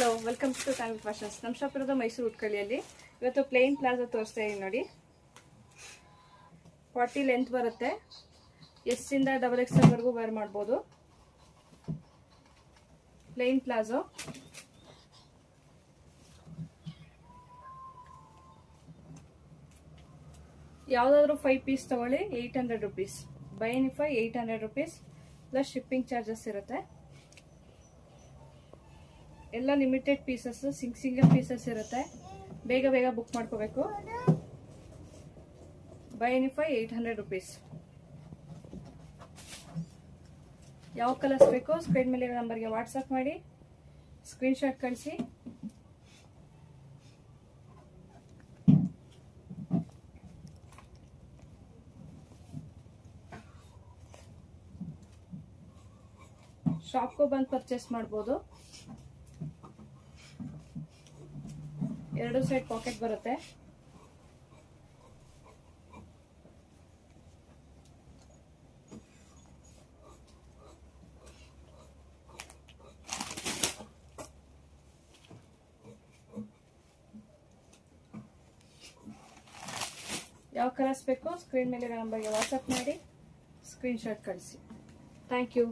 Hello, welcome to Kanvi fashions. ನಮ್ಮ shop ಇರೋದು ಮೈಸೂರು ಉಟ್ಕಳ್ಳಿಯಲ್ಲಿ. ಇವತ್ತು ಪ್ಲೇನ್ ಪ್ಲಾಜೋ ತೋರಿಸ್ತಾ ಇದೀನಿ ನೋಡಿ. 40 ಲೆಂತ್ ಬರುತ್ತೆ. ಎಸ್ ಇಂದ XXL ವರೆಗೂ ವೇರ್ ಮಾಡ್ಬೋದು. ಪ್ಲೇನ್ ಪ್ಲಾಜೋ ಯಾವುದಾದ್ರೂ 5 ಪೀಸ್ ತಗೊಳ್ಳಿ, 800 rupees. By any 5 800 rupees plus shipping charges ಇರುತ್ತೆ. ಎಲ್ಲ ಲಿಮಿಟೆಡ್ ಪೀಸಸ್, ಸಿಂಗಲ್ ಪೀಸಸ್ ಇರುತ್ತೆ. ಬೇಗ ಬೇಗ ಬುಕ್ ಮಾಡ್ಕೋಬೇಕು. By any 5 800 rupees. ಯಾವ ಕಲರ್ಸ್ ಬೇಕೋ ಸ್ಕ್ರೀನ್ ಮೇಲೆ ನಂಬರ್ಗೆ ವಾಟ್ಸಪ್ ಮಾಡಿ, ಸ್ಕ್ರೀನ್ಶಾಟ್ ಕಳಿಸಿ. ಶಾಪ್ಗೂ ಬಂದು ಪರ್ಚೇಸ್ ಮಾಡ್ಬೋದು. 2 ಸೈಡ್ ಪಾಕೆಟ್ ಬರುತ್ತೆ. ಯಾವ ಕಲರ್ಸ್ ಬೇಕೋ ಸ್ಕ್ರೀನ್ ಮೇಲೆ ನಂಬರ್ಗೆ ವಾಟ್ಸಪ್ ಮಾಡಿ, ಸ್ಕ್ರೀನ್ಶಾಟ್ ಕಳಿಸಿ. Thank you.